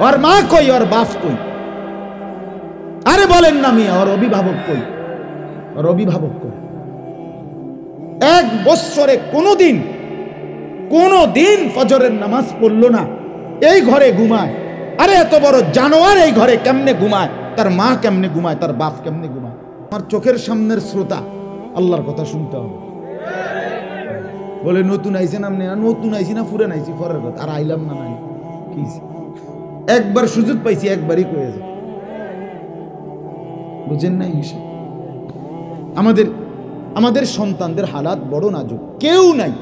ওর মা কই, ওর বাপ কই? আরে বলেন না মিয়া, ওর অভিভাবক কই? ওর অভিভাবক কই? এক বছরে কোনদিন ফজরের নামাজ পড়লো না, এই ঘরে ঘুমায়। আরে এত বড় জানোয়ার এই ঘরে কেমনে ঘুমায়? তার মা কেমনে ঘুমায়? তার বাপ কেমনে ঘুমায়? আমার চোখের সামনের শ্রোতা, আল্লাহর কথা শুনতে হবে। বলে নতুন আইছেন আপনি? নতুন আইছি না ফুরে নাইছি, ফরের কথা। আর আইলাম না, নাই কি একবার সুযোগ পাইছি, একবারই কয়ে যায়। বুঝেন নাই হিসেব? আমাদের সন্তানদের হালাত বড় নাজুক। কেউ নাই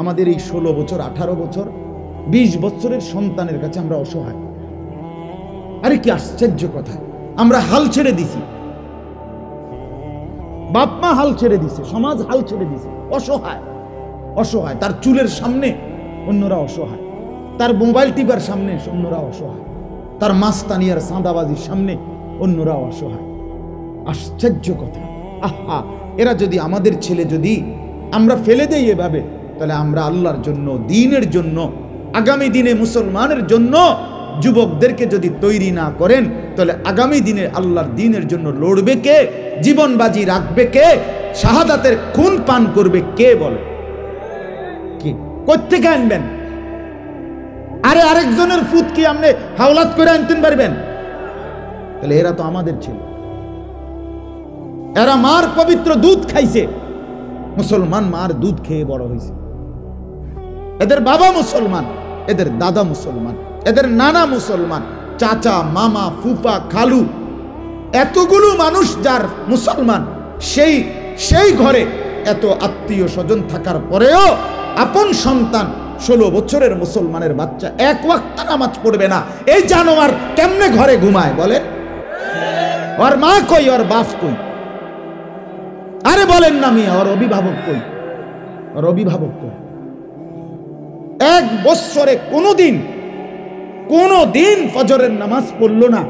আমাদের এই 16 বছর, 18 বছর, 20 বছরের সন্তানের কাছে আমরা অসহায়। আরে কি আশ্চর্য কথা! আমরা হাল ছেড়ে দিছি, বাপ মা হাল ছেড়ে দিছে, সমাজ হাল ছেড়ে দিছে। অসহায়। তার চুলের সামনে অন্যরা অসহায়, তার মোবাইল টিপার সামনে অন্যরা অসহায়, তার মাস্তানিয়ার সাঁদাবাজির সামনে অন্যরা অসহায়। আশ্চর্য কথা! আহা, এরা যদি আমাদের ছেলে যদি আমরা ফেলে দেই এভাবে, তাহলে আমরা আল্লাহর জন্য, দ্বীনের জন্য, আগামী দিনে মুসলমানের জন্য যুবকদেরকে যদি তৈরি না করেন, তাহলে আগামী দিনে আল্লাহর দ্বীনের জন্য লড়বে কে? জীবন বাজি রাখবে কে? শাহাদাতের খুন পান করবে কে? বলে কি? কোত্থেকে আনবেন? আরে আরেকজনের ফুট কি আপনি হাওলাত করে আনতে পারবেন? তাহলে এরা তো আমাদের ছেলে, এরা মার পবিত্র দুধ খাইছে। মুসলমান মার দুধ খেয়ে বড় হয়েছে। এদের বাবা মুসলমান, এদের দাদা মুসলমান, এদের নানা মুসলমান, চাচা, মামা, ফুফা, খালু, এতগুলো মানুষ যার মুসলমান, সেই ঘরে এত আত্মীয় স্বজন থাকার পরেও আপন সন্তান 16 বছরের মুসলমানের বাচ্চা এক ওয়াক্ত নামাজ পড়বে না, এই জানোয়ার কেমনে ঘরে ঘুমায়? বলে ওর মা কই, ওর বাপ কই? আরে বলেন না মিয়া, ওর অভিভাবক কই? ওর অভিভাবক কই? এক বছরে কোনদিন ফজরের নামাজ পড়লো না,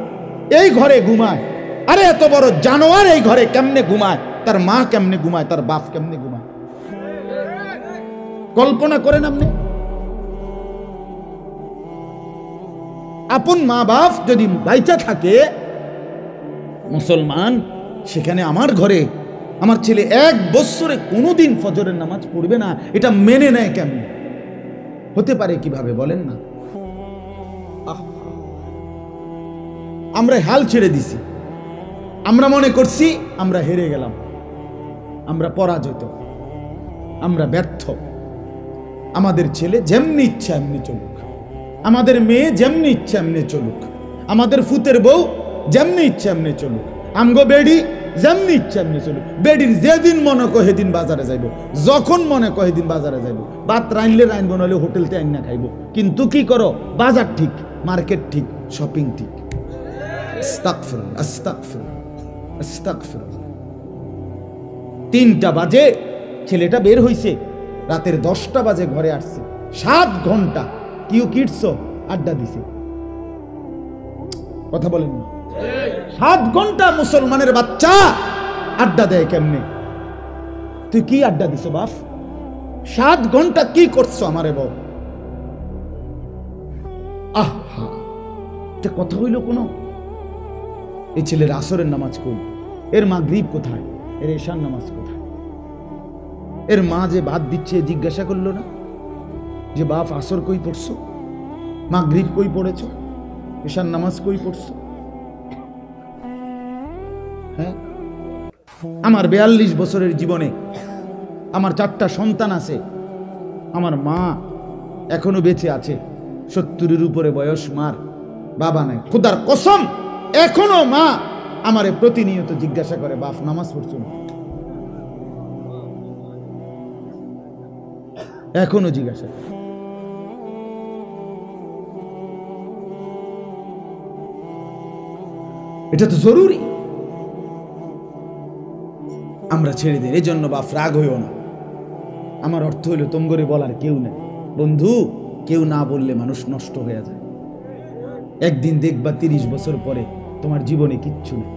এই ঘরে ঘুমায়। আরে এত বড় জানোয়ার এই ঘরে কেমনে ঘুমায়? তার মা কেমনে ঘুমায়? তার বাপ কেমনে ঘুমায়? কল্পনা করেন আপনি। আপন মা বাপ যদি বাইচা থাকে মুসলমান, সেখানে আমার ঘরে আমার ছেলে এক বছরে কোনোদিন ফজরের নামাজ পড়বে না, এটা মেনে নেয় কেমন? হতে পারে কিভাবে বলেন না? আমরা হাল ছেড়ে দিছি, আমরা মনে করছি আমরা হেরে গেলাম, আমরা পরাজিত, আমরা ব্যর্থ। আমাদের ছেলে যেমনি ইচ্ছা এমনি চলুক, আমাদের মেয়ে যেমনি ইচ্ছা এমনি চলুক, আমাদের ফুতের বউ যেমনি ইচ্ছা এমনি চলুক, আমগো বেডি যেমনি ইচ্ছা এমনি চলুক। বেডির যেদিন মনে কয় সেদিন বাজারে যাইব, যখন মনে কয় সেদিন বাজারে যাইব। ভাত রাইনলে রাইনব, নইলে হোটেলতে আইনা খাইব। কিন্তু কি করো? বাজার ঠিক, মার্কেট ঠিক, শপিং ঠিক। আস্তাগফিরুল্লাহ, আস্তাগফিরুল্লাহ, আস্তাগফিরুল্লাহ। 3টা বাজে ছেলেটা বের হইছে, রাতের 10টা বাজে ঘরে আসছে। 7 ঘন্টা কিউ কিটস আড্ডা দিছে। কথা বলেন না? 7 ঘন্টা মুসলমানের বাচ্চা আড্ডা দেয় কেমনে? তুই কি আড্ডা দিছ বাপ? 7 ঘন্টা কি করছো আমারে বল? আহা, এটা কথা হইল কোনো? এই ছেলের আসরের নামাজ কই? এর মাগরিব কোথায়? এর এশার নামাজ কোথায়? এর মা যে ভাত দিচ্ছে জিজ্ঞাসা করলো না যে বাপ আসর কই পড়ছো, মাগরিব কই পড়েছো, এশার নামাজ কই পড়ছো? হ্যাঁ, আমার 42 বছরের জীবনে আমার 4টা সন্তান আছে, আমার মা এখনো বেঁচে আছে, 70-এর উপরে বয়স, মার বাবা নাই। খোদার কসম, এখনো মা আমারে প্রতিনিয়ত জিজ্ঞাসা করে বাপ নামাজ পড়ছো না? এখনো জিজ্ঞাসা। এটা তো জরুরি। আমরা ছেড়ে দিই। এই জন্য বাপ রাগ হইও না। আমার অর্থ হইল তোমগরে বলার কেউ নেই বন্ধু। কেউ না বললে মানুষ নষ্ট হয়ে যায়। একদিন দেখবা 30 বছর পরে তোমার জীবনে কিচ্ছু নেই।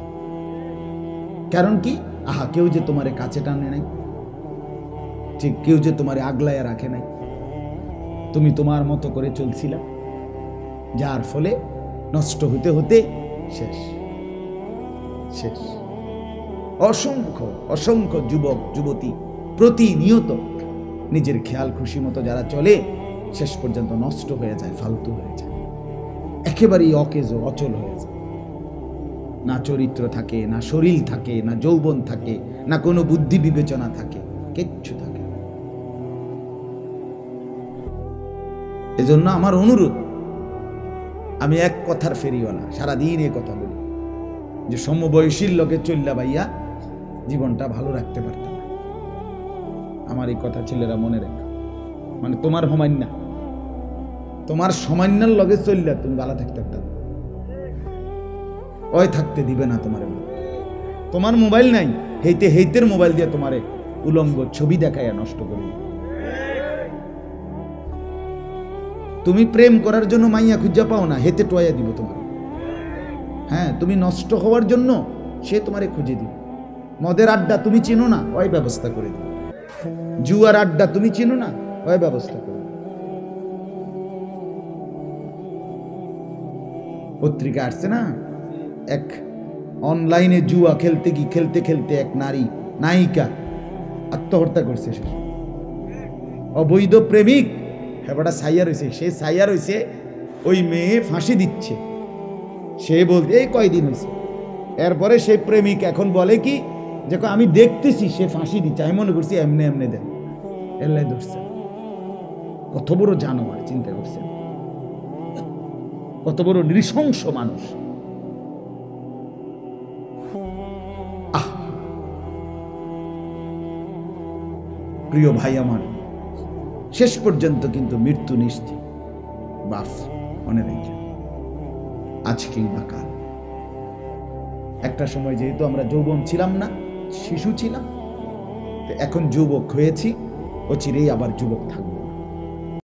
কারণ কি? আহা, কেউ যে তোমারে কাছে টানে নাই, ঠিক কেউ যে তোমারে আগলায়া রাখে নাই, তুমি তোমার মতো করে চলছিলা, যার ফলে নষ্ট হতে হতে শেষ শেষ। অসংখ্য অসংখ্য যুবক যুবতী প্রতিনিয়ত নিজের খেয়াল খুশি মতো যারা চলে শেষ পর্যন্ত নষ্ট হয়ে যায়, ফালতু হয়ে যায়, একেবারেই অকেজো অচল হয়ে যায়। না চরিত্র থাকে, না শরীর থাকে, না যৌবন থাকে, না কোনো বুদ্ধি বিবেচনা থাকে, কিচ্ছু থাকে। এজন্য আমার অনুরোধ, আমি এক কথার ফেরিওয়ালা, সারাদিন এ কথা বলি যে সমবয়সীর লোকে চল্লা ভাইয়া জীবনটা ভালো রাখতে পারত না। আমার এই কথা ছেলেরা মনে রেখো, মানে তোমার সমান্য, তোমার সমান্যার লগে চললে তুমি ভালো থাকতে পারত, ওই থাকতে দিবে না তোমার। তোমার মোবাইল নাই, হেইতে হেইতের মোবাইল দিয়ে তোমারে উলঙ্গ ছবি দেখাইয়া নষ্ট করবে। তুমি প্রেম করার জন্য মাইয়া খুঁজা পাও না, হেতে টোয়া দিব তোমার। হ্যাঁ, তুমি নষ্ট হওয়ার জন্য সে তোমারে খুঁজে দিবে। মদের আড্ডা তুমি চিনো না, ওই ব্যবস্থা করে দিবে। জুয়ার আড্ডা তুমি চিনো না, ওই ব্যবস্থা করে দিবে। পত্রিকা আসছে না, এক অনলাইনে জুয়া খেলতে খেলতে এক নারী নায়িকা আত্মহত্যা করছে। সে অবৈধ প্রেমিক, হেবাটা সাইয়া রয়েছে, সে সাইয়া রয়েছে, ওই মেয়ে ফাঁসি দিচ্ছে। সে বলতে এই কয়দিন হয়েছে, এরপরে সেই প্রেমিক এখন বলে কি, যে আমি দেখতেছি সে ফাঁসি দিচ্ছে, আমি মনে করছি এমনি এমনি দেন, এল্লাই ধরছে। কত বড় জানোয়ার, চিন্তা করছেন? কত বড় নৃশংস মানুষ। প্রিয় ভাই আমার, শেষ পর্যন্ত কিন্তু মৃত্যু নিশ্চিত। বাস মনে রেখে, আজকেই বা কাল। একটা সময় যেহেতু আমরা যৌবন ছিলাম না, শিশু ছিলাম, এখন যুবক হয়েছি, অচিরেই আবার যুবক থাকবো।